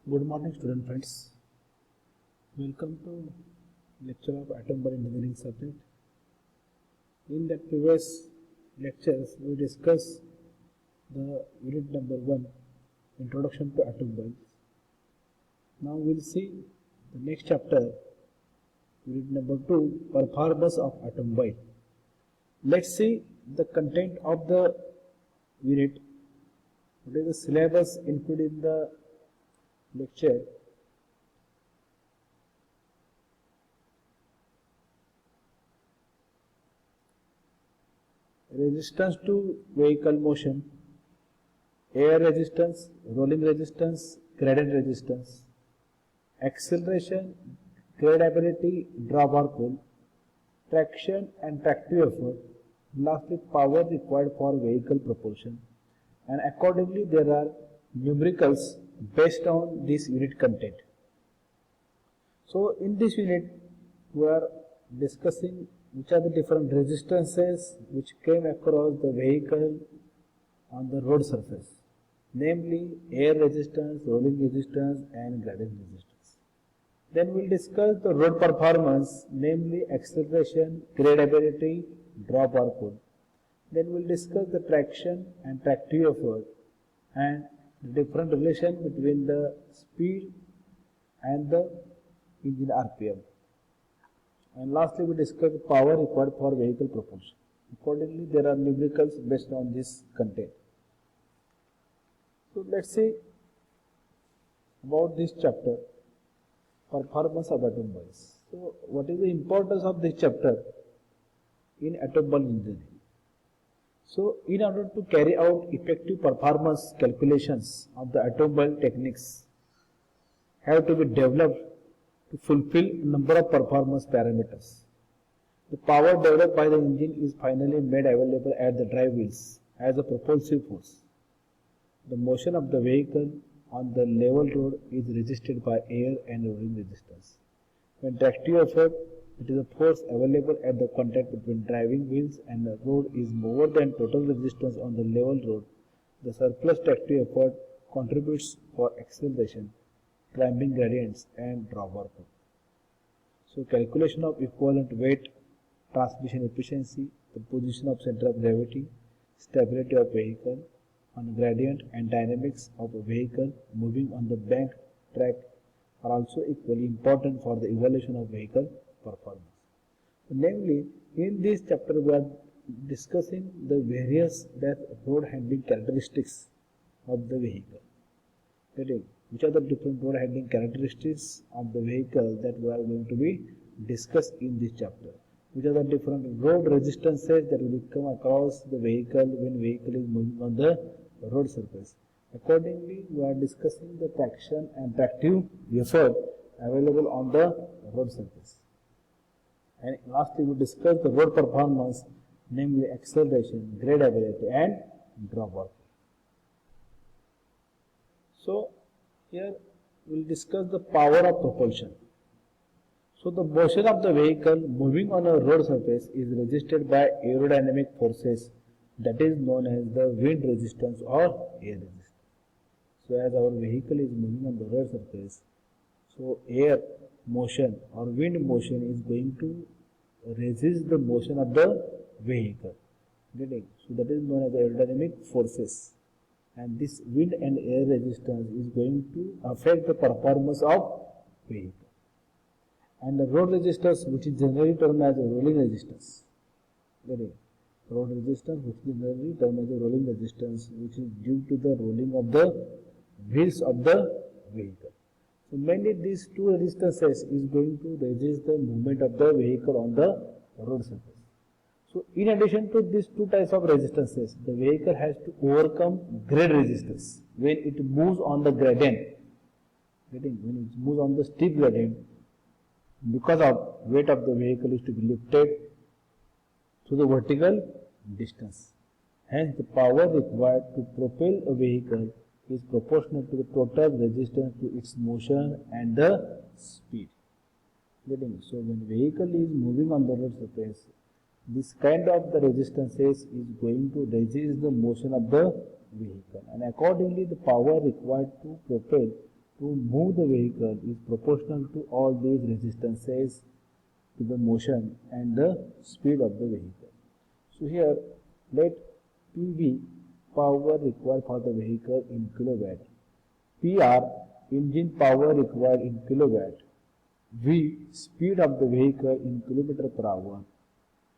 Good morning, student friends. Welcome to lecture of atom bomb engineering subject. In the previous lectures, we discussed the unit number 1, Introduction to Atom Bombs. Now we'll see the next chapter, unit number 2, Performance of Atom Bomb. Let's see the content of the unit. What is the syllabus included in the lecture? Resistance to vehicle motion, air resistance, rolling resistance, gradient resistance, acceleration, gradability, drop or pull, traction and tractive effort, lastly power required for vehicle propulsion, and accordingly there are numericals based on this unit content. So in this unit we are discussing which are the different resistances which came across the vehicle on the road surface, namely air resistance, rolling resistance and gradient resistance. Then we will discuss the road performance, namely acceleration, gradability, drop or pull. Then we will discuss the traction and tractive effort and the different relation between the speed and the engine RPM. And lastly, we discuss the power required for vehicle propulsion. Accordingly, there are numericals based on this content. So let's see about this chapter, performance of atom bombs. So what is the importance of this chapter in atom bomb engineering? So in order to carry out effective performance calculations of the atom bomb techniques have to be developed to fulfill a number of performance parameters. The power developed by the engine is finally made available at the drive wheels as a propulsive force. The motion of the vehicle on the level road is resisted by air and rolling resistance. When tractive effort, it is a force available at the contact between driving wheels and the road is more than total resistance on the level road. The surplus tractive effort contributes for acceleration, climbing gradients and drop or pull. So calculation of equivalent weight, transmission efficiency, the position of center of gravity, stability of vehicle on gradient and dynamics of a vehicle moving on the bank track are also equally important for the evaluation of vehicle performance. Namely, in this chapter we are discussing the various road handling characteristics of the vehicle. Which are the different road handling characteristics of the vehicle that we are going to be discussed in this chapter. Which are the different road resistances that will come across the vehicle when vehicle is moving on the road surface. Accordingly, we are discussing the traction and tractive effort available on the road surface. And lastly, we discuss the road performance, namely acceleration, gradability and drop off. So here we will discuss the power of propulsion. So the motion of the vehicle moving on a road surface is resisted by aerodynamic forces, that is known as the wind resistance or air resistance. So as our vehicle is moving on the road surface, so air motion or wind motion is going to resist the motion of the vehicle. So that is known as the aerodynamic forces. And this wind and air resistance is going to affect the performance of vehicle. And the road resistance, which is generally termed as a rolling resistance. Road resistance, which is generally termed as a rolling resistance, which is due to the rolling of the wheels of the vehicle. So mainly these two resistances is going to resist the movement of the vehicle on the road surface. So in addition to these two types of resistances, the vehicle has to overcome grade resistance when it moves on the gradient. When it moves on the steep gradient, because of weight of the vehicle is to be lifted to the vertical distance. Hence the power required to propel a vehicle is proportional to the total resistance to its motion and the speed. So when vehicle is moving on the road surface, this kind of the resistances is going to resist the motion of the vehicle, and accordingly the power required to propel to move the vehicle is proportional to all these resistances to the motion and the speed of the vehicle. So here let PV, power required for the vehicle in kilowatt, PR, engine power required in kilowatt, V, speed of the vehicle in kilometer per hour,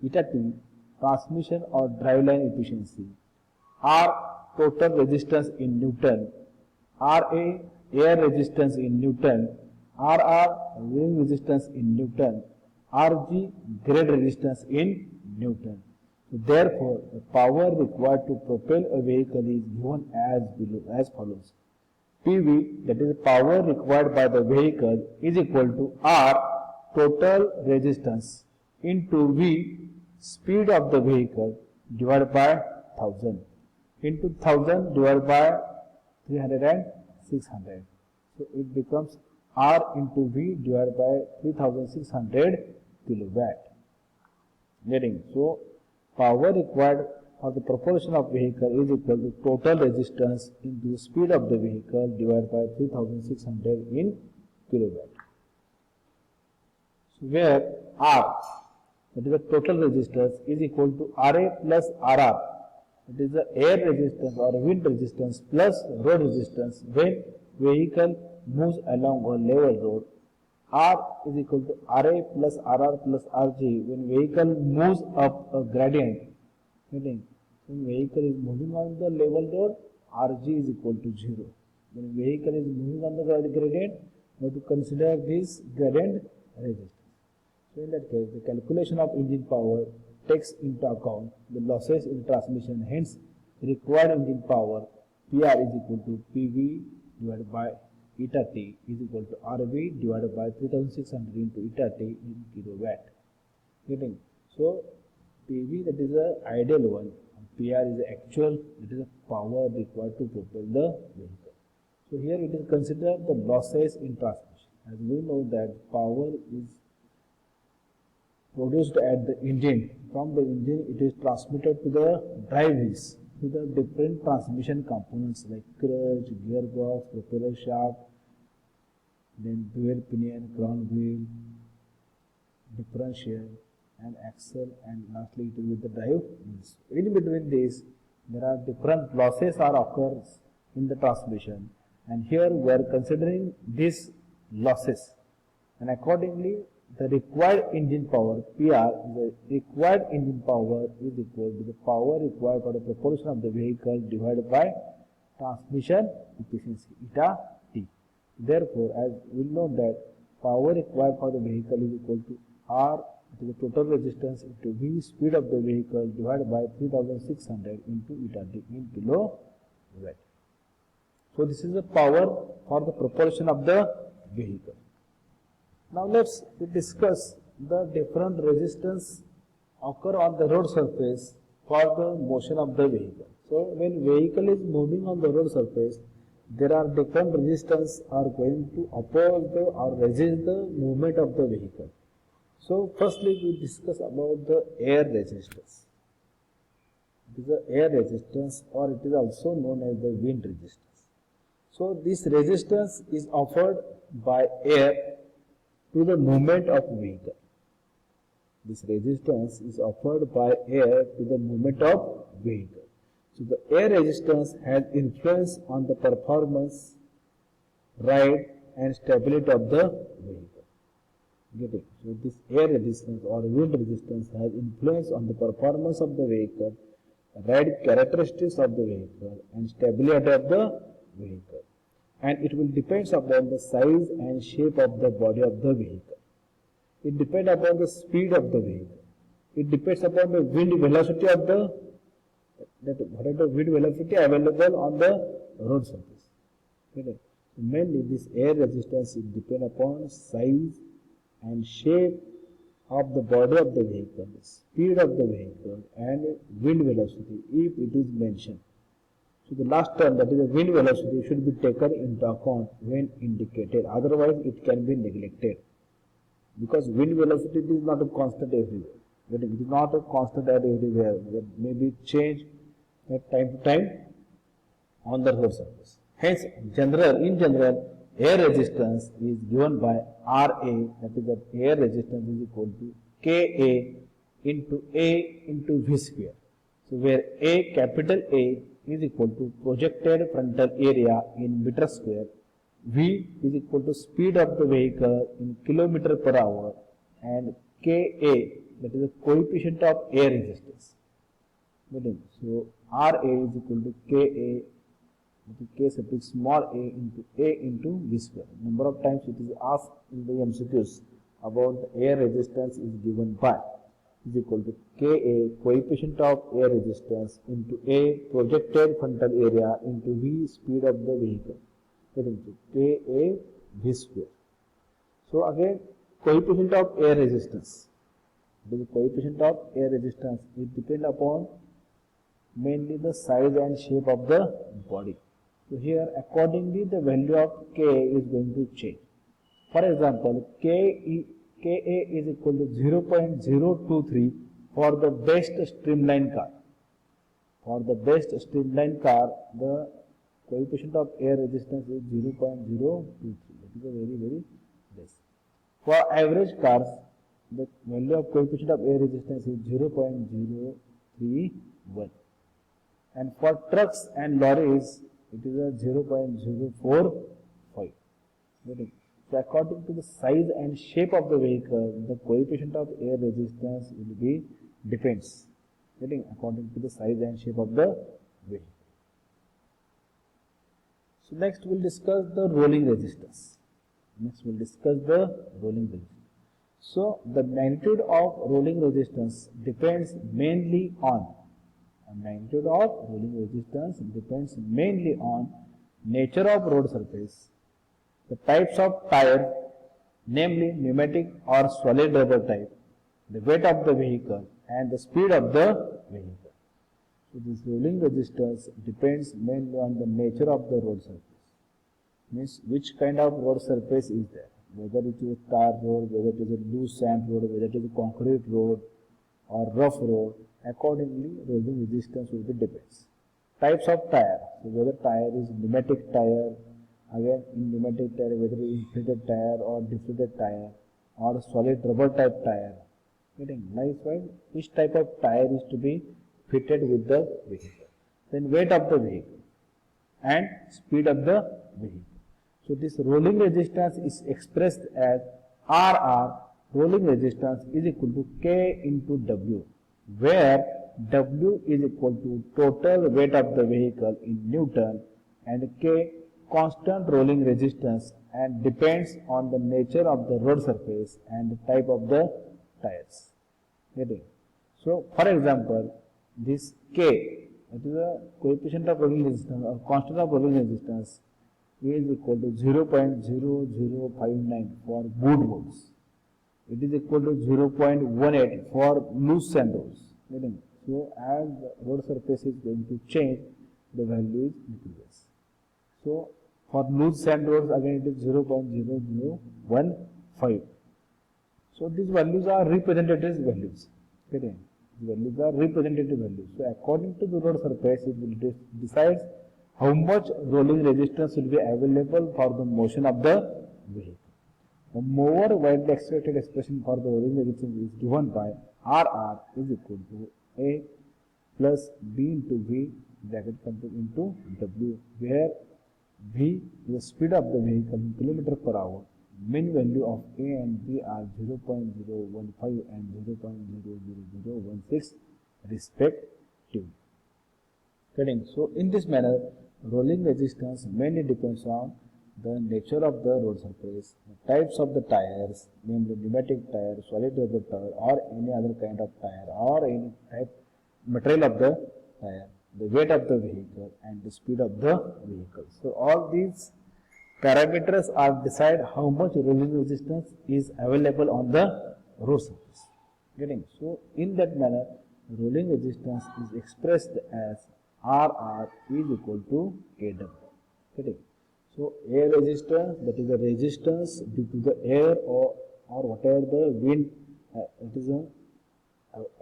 eta T, transmission or driveline efficiency, R, total resistance in Newton, RA, air resistance in Newton, RR, wing resistance in Newton, RG, grade resistance in Newton. So therefore, the power required to propel a vehicle is given as follows. PV, that is power required by the vehicle, is equal to R, total resistance, into V, speed of the vehicle, divided by 1000, into 1000 divided by 300 and 600. So it becomes R into V divided by 3600 kilowatt. Getting? So power required for the propulsion of vehicle is equal to total resistance into the speed of the vehicle divided by 3600 in kilowatt. So where R, that is the total resistance, is equal to RA plus RR, it is the air resistance or wind resistance plus road resistance when vehicle moves along a level road. R is equal to RA plus RR plus RG when vehicle moves up a gradient. When vehicle is moving on the level road, RG is equal to 0. When vehicle is moving on the gradient, we have to consider this gradient resistance. So in that case, the calculation of engine power takes into account the losses in transmission. Hence, required engine power PR is equal to PV divided by eta T is equal to RV divided by 3600 into eta T in kilowatt. Getting? So PV, that is the ideal one, and PR is the actual, that is the power required to propel the vehicle. So here it is considered the losses in transmission. As we know that power is produced at the engine. From the engine it is transmitted to the drive wheels, to the different transmission components like clutch, gearbox, propeller shaft, then dual pinion, crown wheel, differential and axle, and lastly it is with the drive wheels. In between this there are different losses or occurs in the transmission, and here we are considering these losses, and accordingly the required engine power PR, the required engine power is equal to the power required for the propulsion of the vehicle divided by transmission efficiency eta T. Therefore, as we know that power required for the vehicle is equal to R, to the total resistance, into V, speed of the vehicle divided by 3600 into eta T in kilowatt. So this is the power for the propulsion of the vehicle. Now let's discuss the different resistance occur on the road surface for the motion of the vehicle. So when vehicle is moving on the road surface, there are different resistance are going to oppose the or resist the movement of the vehicle. So firstly we discuss about the air resistance. It is the air resistance, or it is also known as the wind resistance. So this resistance is offered by air to the movement of vehicle. This resistance is offered by air to the movement of vehicle. So the air resistance has influence on the performance, ride and stability of the vehicle. Get it? So this air resistance or wind resistance has influence on the performance of the vehicle, ride characteristics of the vehicle and stability of the vehicle. And it will depend upon the size and shape of the body of the vehicle. It depends upon the speed of the vehicle. It depends upon the wind velocity of what is the wind velocity available on the road surface. Okay. Mainly this air resistance is depend upon size and shape of the body of the vehicle, speed of the vehicle and wind velocity if it is mentioned. So the last term, that is the wind velocity, should be taken into account when indicated, otherwise it can be neglected. Because wind velocity is not a constant everywhere. It is not a constant everywhere. It may be changed at time to time on the road surface. Hence, in general, air resistance is given by Ra, that is the air resistance is equal to Ka into A into V square. So where A, capital A is equal to projected frontal area in meter square, V is equal to speed of the vehicle in kilometer per hour, and Ka, that is the coefficient of air resistance. So Ra is equal to Ka, K suffix small a into V square. Number of times it is asked in the MCQs about the air resistance is given by is equal to Ka, coefficient of air resistance, into A, projected frontal area, into V, speed of the vehicle. That is Ka V square. So again, coefficient of air resistance. The coefficient of air resistance is depend upon mainly the size and shape of the body. So here accordingly the value of K is going to change. For example, Ka is equal to 0.023 for the best streamline car. For the best streamline car, the coefficient of air resistance is 0.023. That is a very less. For average cars, the value of coefficient of air resistance is 0.031. And for trucks and lorries, it is a 0.045. So according to the size and shape of the vehicle, the coefficient of air resistance will be depends. According to the size and shape of the vehicle. So next we'll discuss the rolling resistance. So the magnitude of rolling resistance depends mainly on nature of road surface, the types of tire, namely pneumatic or solid rubber type, the weight of the vehicle, and the speed of the vehicle. So this rolling resistance depends mainly on the nature of the road surface. Means which kind of road surface is there, whether it is a tar road, whether it is a loose sand road, whether it is a concrete road or rough road. Accordingly, rolling resistance will be depends. Types of tire, so whether tire is pneumatic tire, again in pneumatic tire whether it is inflated tire or deflated tire or solid rubber type tire. Likewise, which type of tire is to be fitted with the vehicle. Then weight of the vehicle and speed of the vehicle. So this rolling resistance is expressed as RR, rolling resistance is equal to K into W, where W is equal to total weight of the vehicle in Newton and K constant rolling resistance and depends on the nature of the road surface and the type of the tires. So for example, this K, that is a coefficient of rolling resistance or constant of rolling resistance, is equal to 0.0059 for good roads. It is equal to 0.18 for loose sand roads. So as the road surface is going to change, the value is increases. So for loose sand roads again it is 0.0015. So these values are representative values. These values are representative values. So according to the road surface, it will decide how much rolling resistance will be available for the motion of the vehicle. The more widely accepted expression for the rolling resistance is given by RR is equal to A plus B into V bracket into W, where V is the speed of the vehicle in kilometer per hour. Mean value of A and B are 0.015 and 0.00016 respectively. So in this manner, rolling resistance mainly depends on the nature of the road surface, the types of the tires, namely pneumatic tire, solid rubber tire, or any other kind of tire, or any type material of the tire, the weight of the vehicle, and the speed of the vehicle. So all these parameters are decide how much rolling resistance is available on the road surface. So in that manner, rolling resistance is expressed as RR is equal to KW. So air resistance, that is the resistance due to the air or whatever the wind it is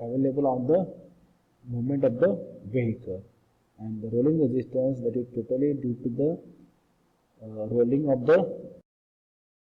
available on the movement of the vehicle, and the rolling resistance, that is totally due to the rolling of the